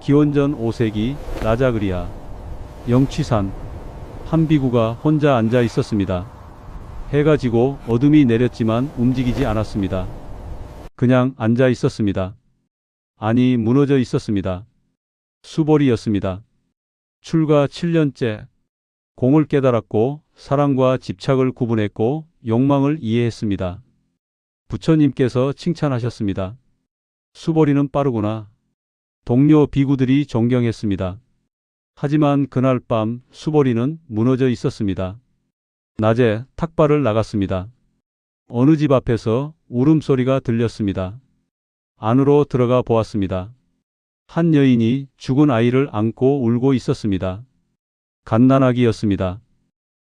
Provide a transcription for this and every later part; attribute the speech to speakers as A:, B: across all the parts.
A: 기원전 5세기 라자그리아 영취산 한비구가 혼자 앉아 있었습니다. 해가 지고 어둠이 내렸지만 움직이지 않았습니다. 그냥 앉아 있었습니다. 아니, 무너져 있었습니다. 수벌이였습니다. 출가 7년째 공을 깨달았고 사랑과 집착을 구분했고 욕망을 이해했습니다. 부처님께서 칭찬하셨습니다. 수벌이는 빠르구나. 동료 비구들이 존경했습니다. 하지만 그날 밤 수벌이는 무너져 있었습니다. 낮에 탁발을 나갔습니다. 어느 집 앞에서 울음소리가 들렸습니다. 안으로 들어가 보았습니다. 한 여인이 죽은 아이를 안고 울고 있었습니다. 갓난아기였습니다.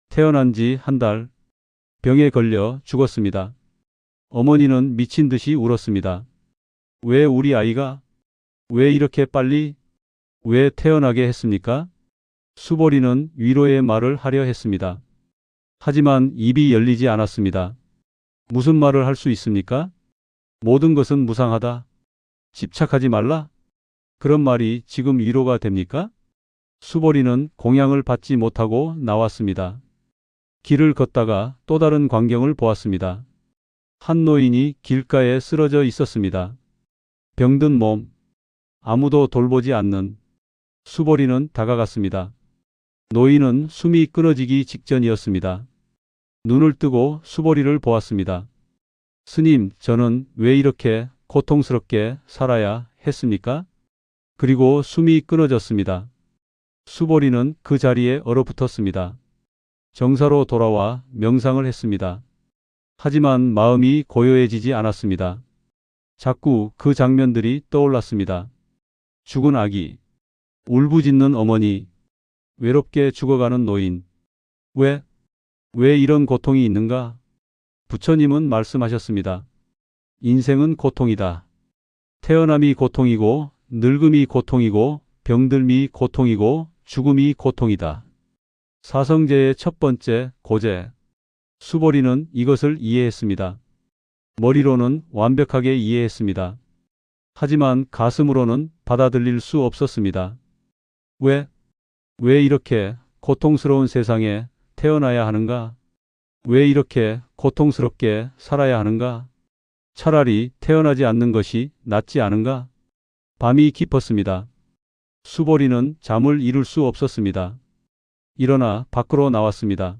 A: 태어난 지 한 달, 병에 걸려 죽었습니다. 어머니는 미친 듯이 울었습니다. 왜 우리 아이가? 왜 이렇게 빨리? 왜 태어나게 했습니까? 수벌이는 위로의 말을 하려 했습니다. 하지만 입이 열리지 않았습니다. 무슨 말을 할 수 있습니까? 모든 것은 무상하다. 집착하지 말라? 그런 말이 지금 위로가 됩니까? 수벌이는 공양을 받지 못하고 나왔습니다. 길을 걷다가 또 다른 광경을 보았습니다. 한 노인이 길가에 쓰러져 있었습니다. 병든 몸, 아무도 돌보지 않는. 수벌이는 다가갔습니다. 노인은 숨이 끊어지기 직전이었습니다. 눈을 뜨고 수벌이를 보았습니다. 스님, 저는 왜 이렇게 고통스럽게 살아야 했습니까? 그리고 숨이 끊어졌습니다. 수벌이는 그 자리에 얼어붙었습니다. 정사로 돌아와 명상을 했습니다. 하지만 마음이 고요해지지 않았습니다. 자꾸 그 장면들이 떠올랐습니다. 죽은 아기, 울부짖는 어머니, 외롭게 죽어가는 노인. 왜 이런 고통이 있는가? 부처님은 말씀하셨습니다. 인생은 고통이다. 태어남이 고통이고, 늙음이 고통이고, 병들미 고통이고, 죽음이 고통이다. 사성제의 첫 번째 고제. 수벌이는 이것을 이해했습니다. 머리로는 완벽하게 이해했습니다. 하지만 가슴으로는 받아들일 수 없었습니다. 왜 이렇게 고통스러운 세상에 태어나야 하는가? 왜 이렇게 고통스럽게 살아야 하는가? 차라리 태어나지 않는 것이 낫지 않은가? 밤이 깊었습니다. 수벌이는 잠을 이룰 수 없었습니다. 일어나 밖으로 나왔습니다.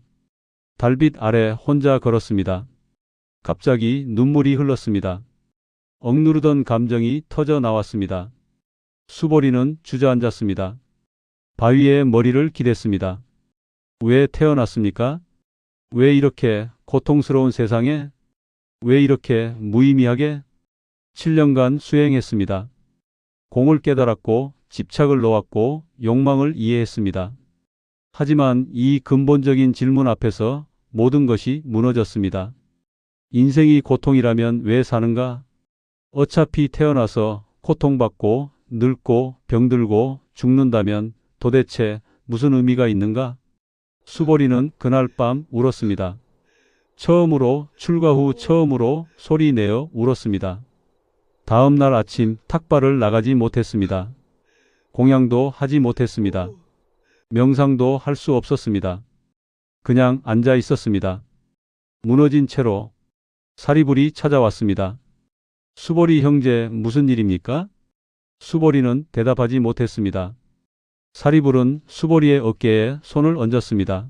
A: 달빛 아래 혼자 걸었습니다. 갑자기 눈물이 흘렀습니다. 억누르던 감정이 터져 나왔습니다. 수벌이는 주저앉았습니다. 바위에 머리를 기댔습니다. 왜 태어났습니까? 왜 이렇게 고통스러운 세상에? 왜 이렇게 무의미하게? 7년간 수행했습니다. 공을 깨달았고 집착을 놓았고 욕망을 이해했습니다. 하지만 이 근본적인 질문 앞에서 모든 것이 무너졌습니다. 인생이 고통이라면 왜 사는가? 어차피 태어나서 고통받고 늙고 병들고 죽는다면 도대체 무슨 의미가 있는가? 수벌이는 그날 밤 울었습니다. 처음으로, 출가 후 처음으로 소리 내어 울었습니다. 다음 날 아침 탁발을 나가지 못했습니다. 공양도 하지 못했습니다. 명상도 할 수 없었습니다. 그냥 앉아 있었습니다. 무너진 채로. 사리불이 찾아왔습니다. 수벌이 형제, 무슨 일입니까? 수벌이는 대답하지 못했습니다. 사리불은 수벌이의 어깨에 손을 얹었습니다.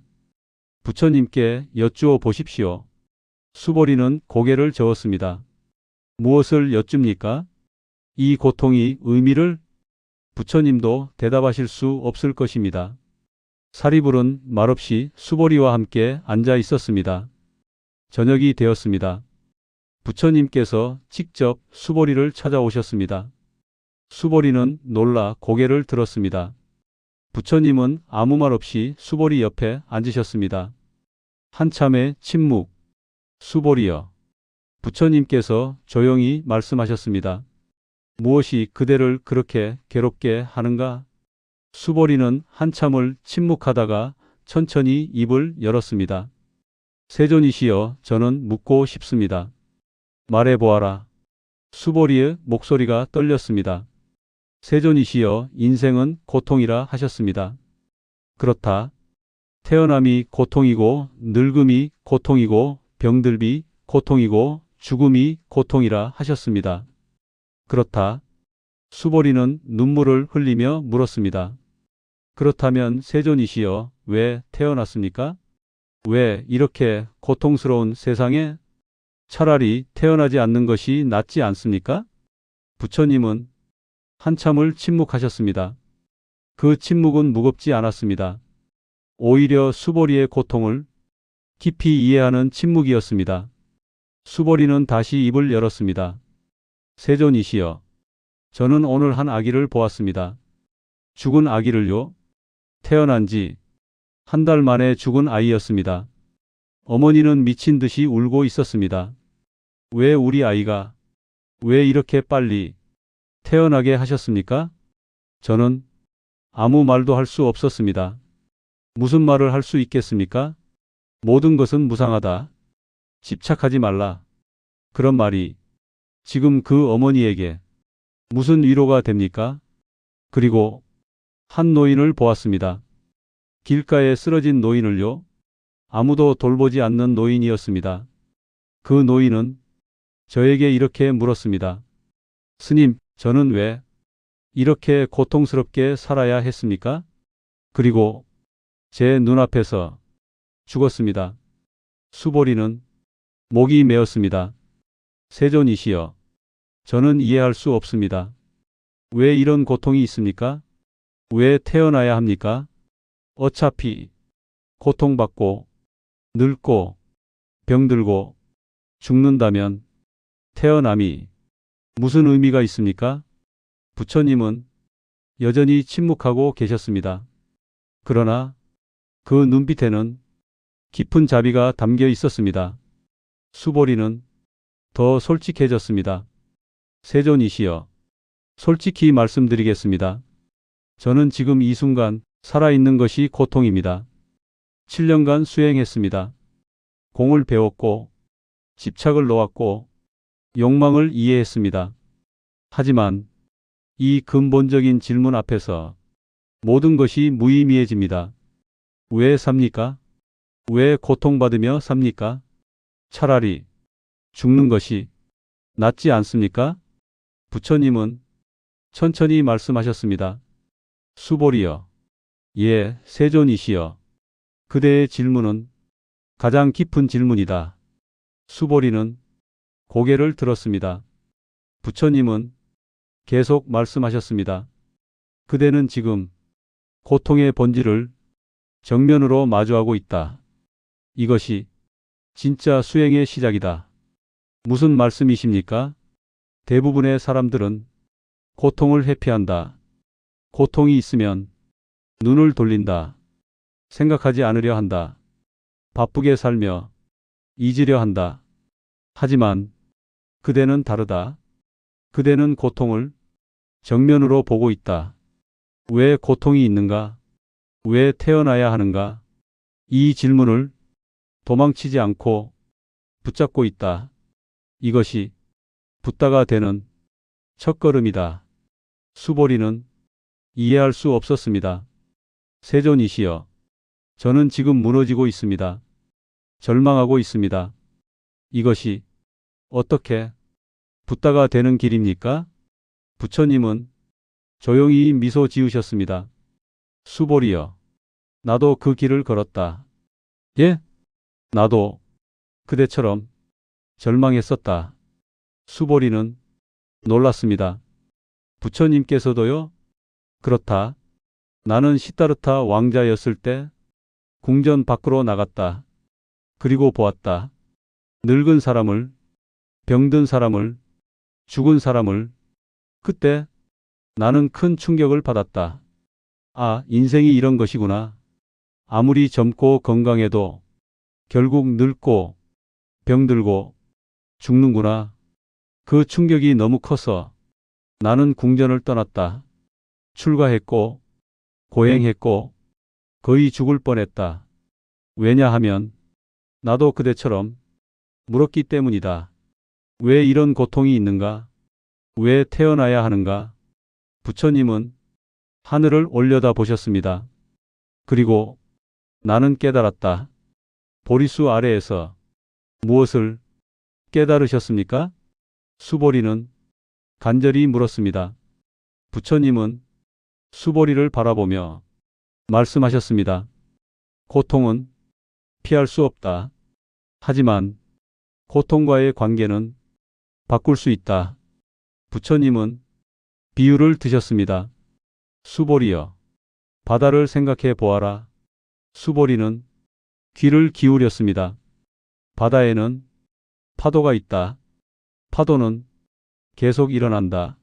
A: 부처님께 여쭈어 보십시오. 수벌이는 고개를 저었습니다. 무엇을 여쭙니까? 이 고통이 의미를? 부처님도 대답하실 수 없을 것입니다. 사리불은 말없이 수벌이와 함께 앉아 있었습니다. 저녁이 되었습니다. 부처님께서 직접 수벌이를 찾아오셨습니다. 수벌이는 놀라 고개를 들었습니다. 부처님은 아무 말 없이 수벌이 옆에 앉으셨습니다. 한참의 침묵. 수벌이여. 부처님께서 조용히 말씀하셨습니다. 무엇이 그대를 그렇게 괴롭게 하는가? 수벌이는 한참을 침묵하다가 천천히 입을 열었습니다. 세존이시여, 저는 묻고 싶습니다. 말해보아라. 수벌이의 목소리가 떨렸습니다. 세존이시여 인생은 고통이라 하셨습니다. 그렇다. 태어남이 고통이고 늙음이 고통이고 병들비 고통이고 죽음이 고통이라 하셨습니다. 그렇다. 수보리는 눈물을 흘리며 물었습니다. 그렇다면 세존이시여 왜 태어났습니까? 왜 이렇게 고통스러운 세상에 차라리 태어나지 않는 것이 낫지 않습니까? 부처님은 한참을 침묵하셨습니다. 그 침묵은 무겁지 않았습니다. 오히려 수보리의 고통을 깊이 이해하는 침묵이었습니다. 수보리는 다시 입을 열었습니다. 세존이시여, 저는 오늘 한 아기를 보았습니다. 죽은 아기를요? 태어난 지 한 달 만에 죽은 아이였습니다. 어머니는 미친 듯이 울고 있었습니다. 왜 우리 아이가 왜 이렇게 빨리 태어나게 하셨습니까? 저는 아무 말도 할 수 없었습니다. 무슨 말을 할 수 있겠습니까? 모든 것은 무상하다. 집착하지 말라. 그런 말이 지금 그 어머니에게 무슨 위로가 됩니까? 그리고 한 노인을 보았습니다. 길가에 쓰러진 노인을요. 아무도 돌보지 않는 노인이었습니다. 그 노인은 저에게 이렇게 물었습니다. 스님, 저는 왜 이렇게 고통스럽게 살아야 했습니까? 그리고 제 눈앞에서 죽었습니다. 수보리는 목이 메었습니다. 세존이시여, 저는 이해할 수 없습니다. 왜 이런 고통이 있습니까? 왜 태어나야 합니까? 어차피 고통받고 늙고 병들고 죽는다면 태어남이 무슨 의미가 있습니까? 부처님은 여전히 침묵하고 계셨습니다. 그러나 그 눈빛에는 깊은 자비가 담겨 있었습니다. 수보리는 더 솔직해졌습니다. 세존이시여, 솔직히 말씀드리겠습니다. 저는 지금 이 순간 살아있는 것이 고통입니다. 7년간 수행했습니다. 공을 배웠고 집착을 놓았고 욕망을 이해했습니다. 하지만 이 근본적인 질문 앞에서 모든 것이 무의미해집니다. 왜 삽니까? 왜 고통받으며 삽니까? 차라리 죽는 것이 낫지 않습니까? 부처님은 천천히 말씀하셨습니다. 수보리여, 예, 세존이시여, 그대의 질문은 가장 깊은 질문이다. 수보리는 고개를 들었습니다. 부처님은 계속 말씀하셨습니다. 그대는 지금 고통의 본질을 정면으로 마주하고 있다. 이것이 진짜 수행의 시작이다. 무슨 말씀이십니까? 대부분의 사람들은 고통을 회피한다. 고통이 있으면 눈을 돌린다. 생각하지 않으려 한다. 바쁘게 살며 잊으려 한다. 하지만 그대는 다르다. 그대는 고통을 정면으로 보고 있다. 왜 고통이 있는가? 왜 태어나야 하는가? 이 질문을 도망치지 않고 붙잡고 있다. 이것이 붓다가 되는 첫걸음이다. 수보리는 이해할 수 없었습니다. 세존이시여, 저는 지금 무너지고 있습니다. 절망하고 있습니다. 이것이 어떻게 붓다가 되는 길입니까? 부처님은 조용히 미소 지으셨습니다. 수보리여, 나도 그 길을 걸었다. 예? 나도 그대처럼 절망했었다. 수보리는 놀랐습니다. 부처님께서도요? 그렇다. 나는 시다르타 왕자였을 때 궁전 밖으로 나갔다. 그리고 보았다. 늙은 사람을, 병든 사람을, 죽은 사람을. 그때 나는 큰 충격을 받았다. 아, 인생이 이런 것이구나. 아무리 젊고 건강해도 결국 늙고 병들고 죽는구나. 그 충격이 너무 커서 나는 궁전을 떠났다. 출가했고 고행했고 거의 죽을 뻔했다. 왜냐하면 나도 그대처럼 물었기 때문이다. 왜 이런 고통이 있는가? 왜 태어나야 하는가? 부처님은 하늘을 올려다 보셨습니다. 그리고 나는 깨달았다. 보리수 아래에서 무엇을 깨달으셨습니까? 수보리는 간절히 물었습니다. 부처님은 수보리를 바라보며 말씀하셨습니다. 고통은 피할 수 없다. 하지만 고통과의 관계는 바꿀 수 있다. 부처님은 비유를 드셨습니다. 수보리여, 바다를 생각해 보아라. 수보리는 귀를 기울였습니다. 바다에는 파도가 있다. 파도는 계속 일어난다.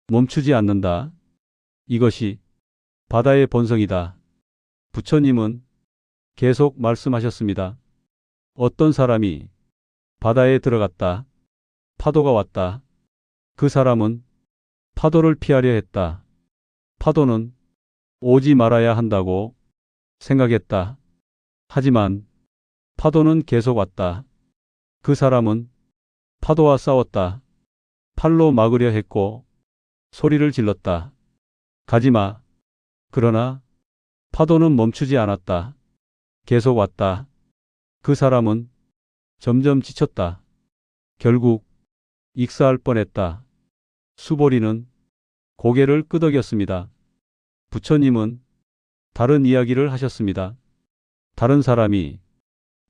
A: 멈추지 않는다. 이것이 바다의 본성이다. 부처님은 계속 말씀하셨습니다. 어떤 사람이 바다에 들어갔다. 파도가 왔다. 그 사람은 파도를 피하려 했다. 파도는 오지 말아야 한다고 생각했다. 하지만 파도는 계속 왔다. 그 사람은 파도와 싸웠다. 팔로 막으려 했고 소리를 질렀다. 가지마. 그러나 파도는 멈추지 않았다. 계속 왔다. 그 사람은 점점 지쳤다. 결국 익사할 뻔했다. 수보리는 고개를 끄덕였습니다. 부처님은 다른 이야기를 하셨습니다. 다른 사람이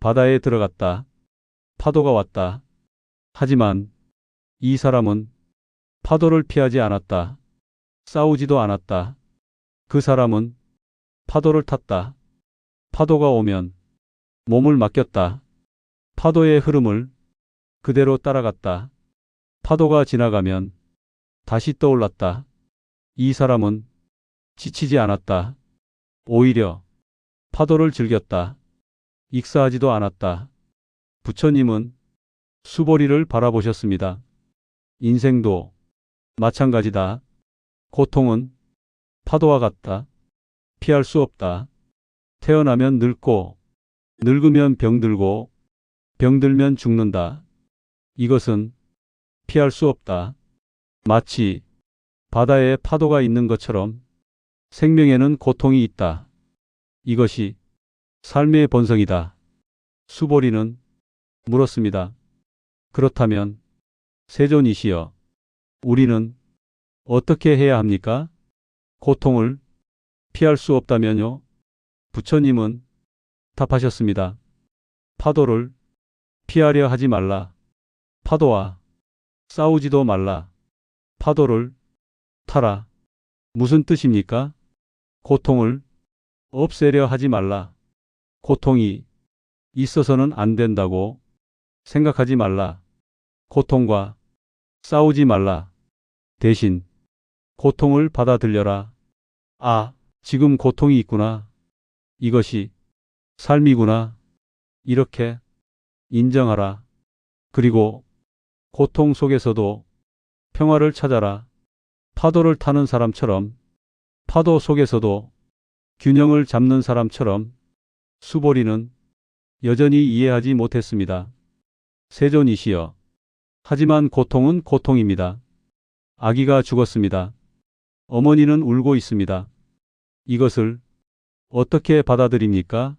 A: 바다에 들어갔다. 파도가 왔다. 하지만 이 사람은 파도를 피하지 않았다. 싸우지도 않았다. 그 사람은 파도를 탔다. 파도가 오면 몸을 맡겼다. 파도의 흐름을 그대로 따라갔다. 파도가 지나가면 다시 떠올랐다. 이 사람은 지치지 않았다. 오히려 파도를 즐겼다. 익사하지도 않았다. 부처님은 수보리를 바라보셨습니다. 인생도 마찬가지다. 고통은 파도와 같다. 피할 수 없다. 태어나면 늙고, 늙으면 병들고, 병들면 죽는다. 이것은 피할 수 없다. 마치 바다에 파도가 있는 것처럼 생명에는 고통이 있다. 이것이 삶의 본성이다. 수보리는 물었습니다. 그렇다면 세존이시여, 우리는 어떻게 해야 합니까? 고통을 피할 수 없다면요? 부처님은 답하셨습니다. 파도를 피하려 하지 말라. 파도와 싸우지도 말라. 파도를 타라. 무슨 뜻입니까? 고통을 없애려 하지 말라. 고통이 있어서는 안 된다고 생각하지 말라. 고통과 싸우지 말라. 대신 고통을 받아들여라. 아, 지금 고통이 있구나. 이것이 삶이구나. 이렇게 인정하라. 그리고 고통 속에서도 평화를 찾아라. 파도를 타는 사람처럼, 파도 속에서도 균형을 잡는 사람처럼. 수보리는 여전히 이해하지 못했습니다. 세존이시여, 하지만 고통은 고통입니다. 아기가 죽었습니다. 어머니는 울고 있습니다. 이것을 어떻게 받아들입니까?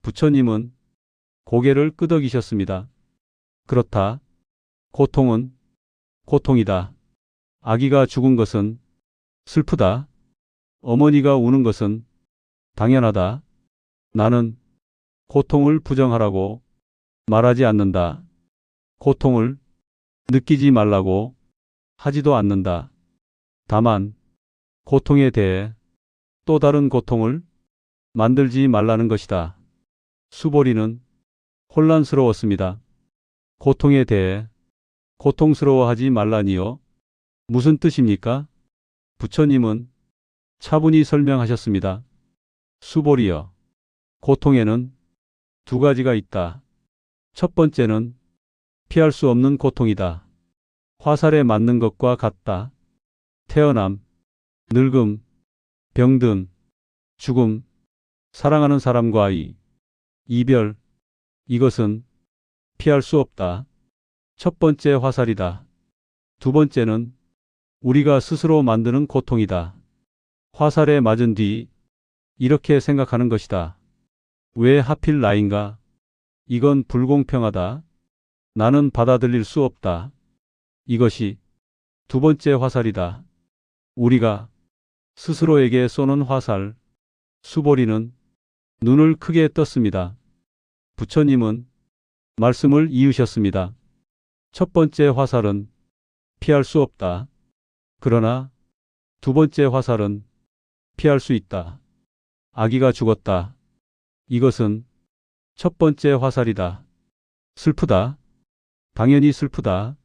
A: 부처님은 고개를 끄덕이셨습니다. 그렇다. 고통은 고통이다. 아기가 죽은 것은 슬프다. 어머니가 우는 것은 당연하다. 나는 고통을 부정하라고 말하지 않는다. 고통을 느끼지 말라고 하지도 않는다. 다만 고통에 대해 또 다른 고통을 만들지 말라는 것이다. 수보리는 혼란스러웠습니다. 고통에 대해 고통스러워하지 말라니요? 무슨 뜻입니까? 부처님은 차분히 설명하셨습니다. 수보리여, 고통에는 두 가지가 있다. 첫 번째는 피할 수 없는 고통이다. 화살에 맞는 것과 같다. 태어남, 늙음, 병듦, 죽음, 사랑하는 사람과의 이별, 이것은 피할 수 없다. 첫 번째 화살이다. 두 번째는 우리가 스스로 만드는 고통이다. 화살에 맞은 뒤 이렇게 생각하는 것이다. 왜 하필 나인가? 이건 불공평하다. 나는 받아들일 수 없다. 이것이 두 번째 화살이다. 우리가 스스로에게 쏘는 화살. 수보리는 눈을 크게 떴습니다. 부처님은 말씀을 이으셨습니다. 첫 번째 화살은 피할 수 없다. 그러나 두 번째 화살은 피할 수 있다. 아기가 죽었다. 이것은 첫 번째 화살이다. 슬프다. 당연히 슬프다.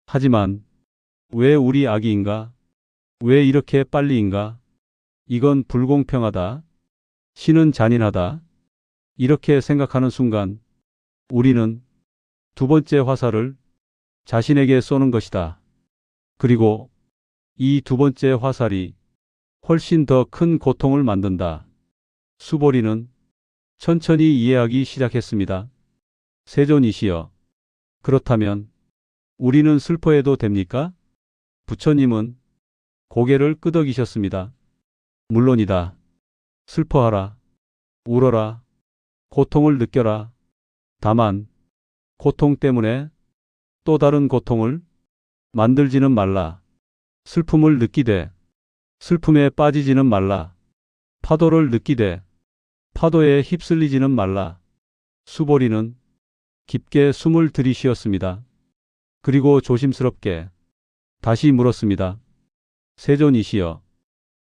A: 하지만 왜 우리 아기인가? 왜 이렇게 빨리인가? 이건 불공평하다. 신은 잔인하다. 이렇게 생각하는 순간 우리는 두 번째 화살을 자신에게 쏘는 것이다. 그리고 이 두 번째 화살이 훨씬 더 큰 고통을 만든다. 수보리는 천천히 이해하기 시작했습니다. 세존이시여, 그렇다면 우리는 슬퍼해도 됩니까? 부처님은 고개를 끄덕이셨습니다. 물론이다. 슬퍼하라. 울어라. 고통을 느껴라. 다만 고통 때문에 또 다른 고통을 만들지는 말라. 슬픔을 느끼되 슬픔에 빠지지는 말라. 파도를 느끼되 파도에 휩쓸리지는 말라. 수보리는 깊게 숨을 들이쉬었습니다. 그리고 조심스럽게 다시 물었습니다. 세존이시여,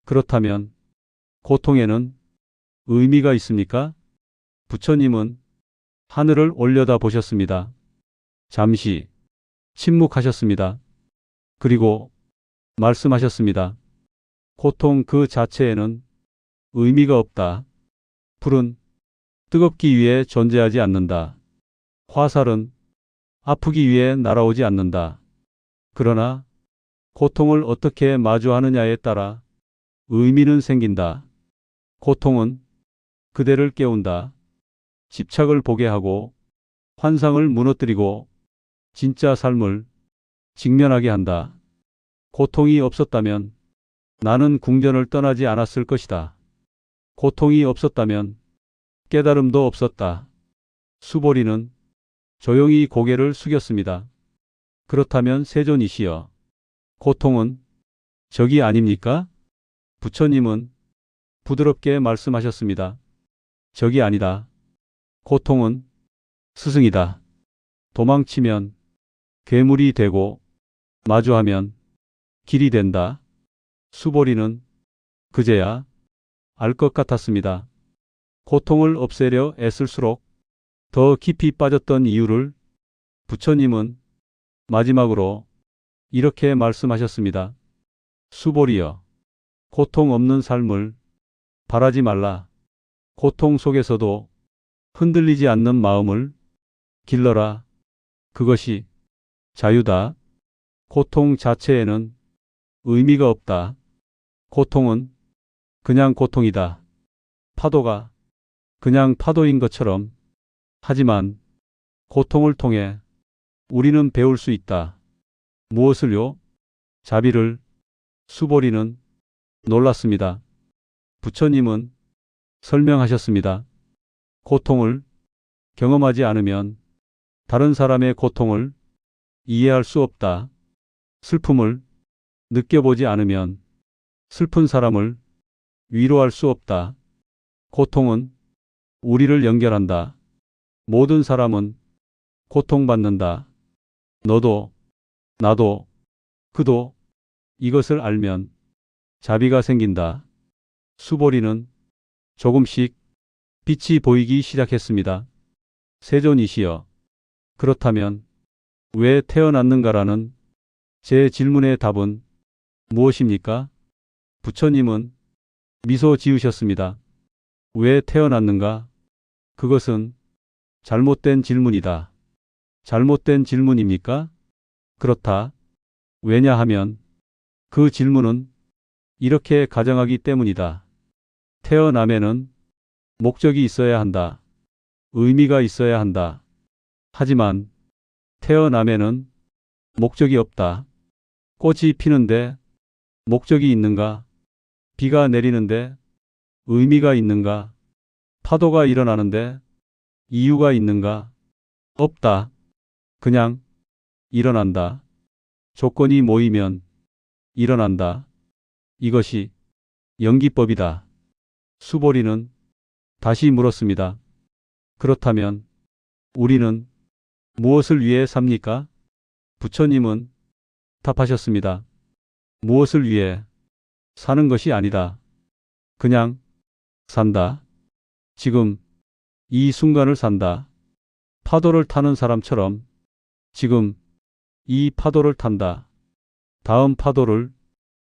A: 그렇다면 고통에는 의미가 있습니까? 부처님은 하늘을 올려다 보셨습니다. 잠시 침묵하셨습니다. 그리고 말씀하셨습니다. 고통 그 자체에는 의미가 없다. 불은 뜨겁기 위해 존재하지 않는다. 화살은 아프기 위해 날아오지 않는다. 그러나 고통을 어떻게 마주하느냐에 따라 의미는 생긴다. 고통은 그대를 깨운다. 집착을 보게 하고 환상을 무너뜨리고 진짜 삶을 직면하게 한다. 고통이 없었다면 나는 궁전을 떠나지 않았을 것이다. 고통이 없었다면 깨달음도 없었다. 수보리는 조용히 고개를 숙였습니다. 그렇다면 세존이시여, 고통은 적이 아닙니까? 부처님은 부드럽게 말씀하셨습니다. 적이 아니다. 고통은 스승이다. 도망치면 괴물이 되고 마주하면 길이 된다. 수보리는 그제야 알 것 같았습니다. 고통을 없애려 애쓸수록 더 깊이 빠졌던 이유를 부처님은 마지막으로 이렇게 말씀하셨습니다. 수보리여, 고통 없는 삶을 바라지 말라. 고통 속에서도 흔들리지 않는 마음을 길러라. 그것이 자유다. 고통 자체에는 의미가 없다. 고통은 그냥 고통이다. 파도가 그냥 파도인 것처럼. 하지만 고통을 통해 우리는 배울 수 있다. 무엇을요? 자비를. 수보리는 놀랐습니다. 부처님은 설명하셨습니다. 고통을 경험하지 않으면 다른 사람의 고통을 이해할 수 없다. 슬픔을 느껴보지 않으면 슬픈 사람을 위로할 수 없다. 고통은 우리를 연결한다. 모든 사람은 고통받는다. 너도, 나도, 그도. 이것을 알면 자비가 생긴다. 수보리는 조금씩 빛이 보이기 시작했습니다. 세존이시여, 그렇다면 왜 태어났는가라는 제 질문의 답은 무엇입니까? 부처님은 미소 지으셨습니다. 왜 태어났는가? 그것은 잘못된 질문이다. 잘못된 질문입니까? 그렇다. 왜냐하면 그 질문은 이렇게 가정하기 때문이다. 태어남에는 목적이 있어야 한다. 의미가 있어야 한다. 하지만 태어남에는 목적이 없다. 꽃이 피는데 목적이 있는가? 비가 내리는데 의미가 있는가? 파도가 일어나는데 이유가 있는가? 없다. 그냥 일어난다. 조건이 모이면 일어난다. 이것이 연기법이다. 수보리는 다시 물었습니다. 그렇다면 우리는 무엇을 위해 삽니까? 부처님은 답하셨습니다. 무엇을 위해 사는 것이 아니다. 그냥 산다. 지금 이 순간을 산다. 파도를 타는 사람처럼 지금 이 파도를 탄다. 다음 파도를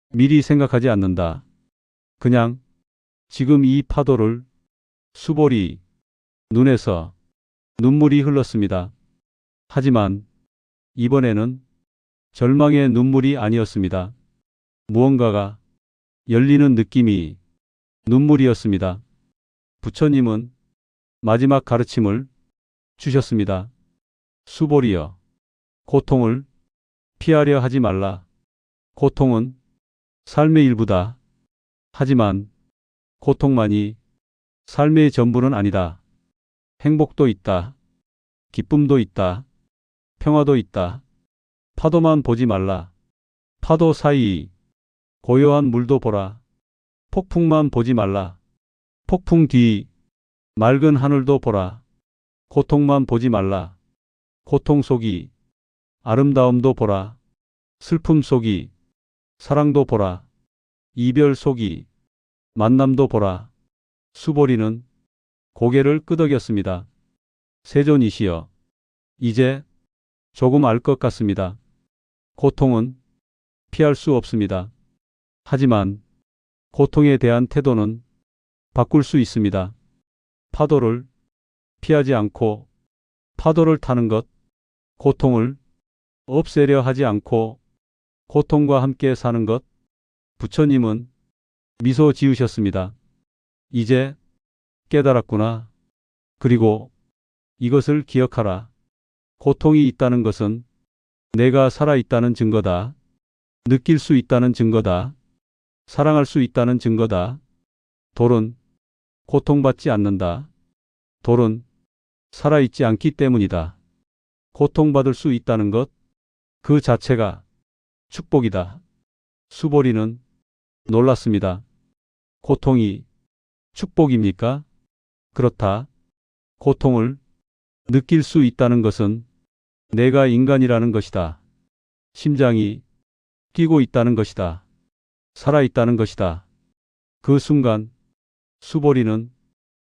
A: 미리 생각하지 않는다. 그냥 지금 이 파도를 수보리 눈에서 눈물이 흘렀습니다. 하지만 이번에는 절망의 눈물이 아니었습니다. 무언가가 열리는 느낌이 눈물이었습니다. 부처님은 마지막 가르침을 주셨습니다. 수보리여, 고통을 피하려 하지 말라. 고통은 삶의 일부다. 하지만 고통만이 삶의 전부는 아니다. 행복도 있다. 기쁨도 있다. 평화도 있다. 파도만 보지 말라. 파도 사이 고요한 물도 보라. 폭풍만 보지 말라. 폭풍 뒤 맑은 하늘도 보라. 고통만 보지 말라. 고통 속이 아름다움도 보라. 슬픔 속이 사랑도 보라. 이별 속이 만남도 보라. 수보리는 고개를 끄덕였습니다. 세존이시여, 이제 조금 알 것 같습니다. 고통은 피할 수 없습니다. 하지만 고통에 대한 태도는 바꿀 수 있습니다. 파도를 피하지 않고 파도를 타는 것, 고통을 없애려 하지 않고 고통과 함께 사는 것. 부처님은 미소 지으셨습니다. 이제 깨달았구나. 그리고 이것을 기억하라. 고통이 있다는 것은 내가 살아있다는 증거다. 느낄 수 있다는 증거다. 사랑할 수 있다는 증거다. 돌은 고통받지 않는다. 돌은 살아있지 않기 때문이다. 고통받을 수 있다는 것, 그 자체가 축복이다. 수보리는 놀랐습니다. 고통이 축복입니까? 그렇다. 고통을 느낄 수 있다는 것은 내가 인간이라는 것이다. 심장이 뛰고 있다는 것이다. 살아있다는 것이다. 그 순간 수보리는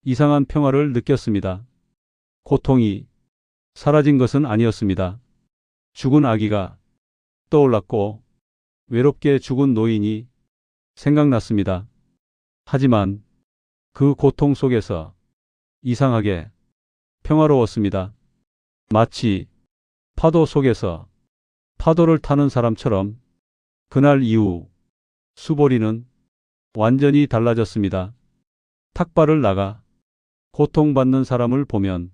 A: 이상한 평화를 느꼈습니다. 고통이 사라진 것은 아니었습니다. 죽은 아기가 떠올랐고 외롭게 죽은 노인이 생각났습니다. 하지만 그 고통 속에서 이상하게 평화로웠습니다. 마치 파도 속에서 파도를 타는 사람처럼. 그날 이후 수보리는 완전히 달라졌습니다. 탁발을 나가 고통받는 사람을 보면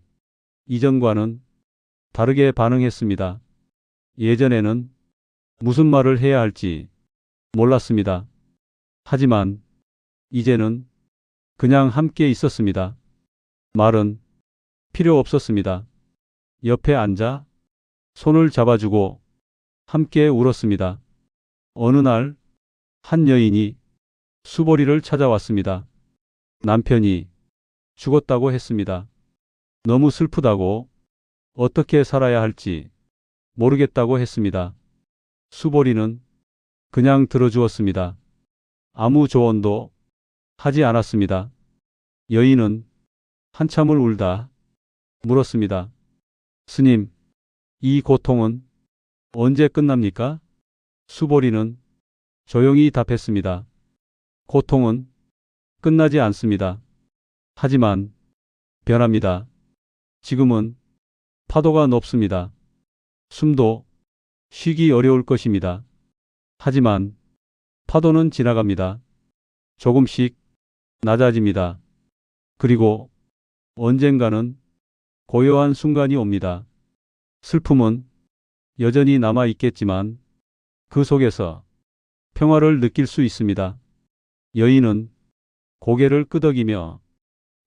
A: 이전과는 다르게 반응했습니다. 예전에는 무슨 말을 해야 할지 몰랐습니다. 하지만 이제는 그냥 함께 있었습니다. 말은 필요 없었습니다. 옆에 앉아 손을 잡아주고 함께 울었습니다. 어느 날 한 여인이 수보리를 찾아왔습니다. 남편이 죽었다고 했습니다. 너무 슬프다고, 어떻게 살아야 할지 모르겠다고 했습니다. 수보리는 그냥 들어주었습니다. 아무 조언도 하지 않았습니다. 여인은 한참을 울다 물었습니다. 스님, 이 고통은 언제 끝납니까? 수보리는 조용히 답했습니다. 고통은 끝나지 않습니다. 하지만 변합니다. 지금은 파도가 높습니다. 숨도 쉬기 어려울 것입니다. 하지만 파도는 지나갑니다. 조금씩 낮아집니다. 그리고 언젠가는 고요한 순간이 옵니다. 슬픔은 여전히 남아 있겠지만 그 속에서 평화를 느낄 수 있습니다. 여인은 고개를 끄덕이며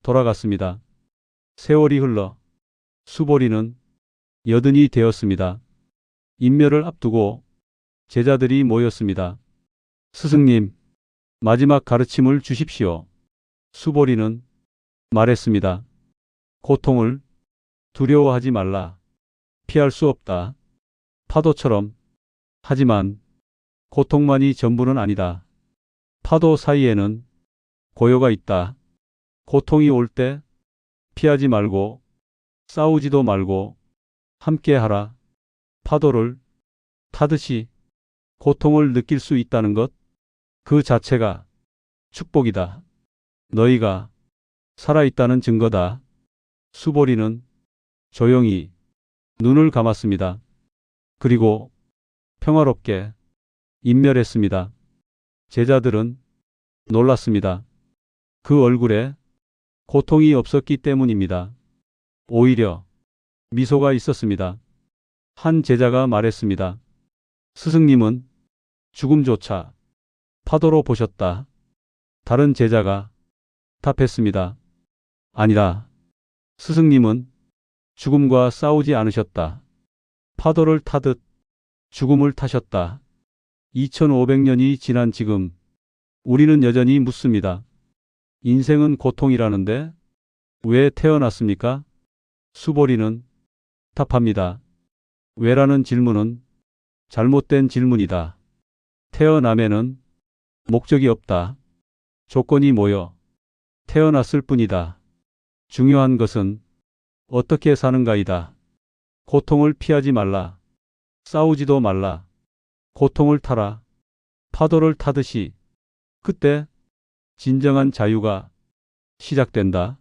A: 돌아갔습니다. 세월이 흘러 수보리는 여든이 되었습니다. 인멸을 앞두고 제자들이 모였습니다. 스승님, 마지막 가르침을 주십시오. 수보리는 말했습니다. 고통을 두려워하지 말라. 피할 수 없다. 파도처럼. 하지만 고통만이 전부는 아니다. 파도 사이에는 고요가 있다. 고통이 올 때 피하지 말고 싸우지도 말고 함께하라. 파도를 타듯이 고통을 느낄 수 있다는 것, 그 자체가 축복이다. 너희가 살아있다는 증거다. 수보리는 조용히 눈을 감았습니다. 그리고 평화롭게 인멸했습니다. 제자들은 놀랐습니다. 그 얼굴에 고통이 없었기 때문입니다. 오히려 미소가 있었습니다. 한 제자가 말했습니다. 스승님은 죽음조차 파도로 보셨다. 다른 제자가 답했습니다. 아니다. 스승님은 죽음과 싸우지 않으셨다. 파도를 타듯 죽음을 타셨다. 2500년이 지난 지금 우리는 여전히 묻습니다. 인생은 고통이라는데 왜 태어났습니까? 수보리는 답합니다. 왜라는 질문은 잘못된 질문이다. 태어남에는 목적이 없다. 조건이 모여 태어났을 뿐이다. 중요한 것은 어떻게 사는가이다. 고통을 피하지 말라. 싸우지도 말라. 고통을 타라. 파도를 타듯이. 그때 진정한 자유가 시작된다.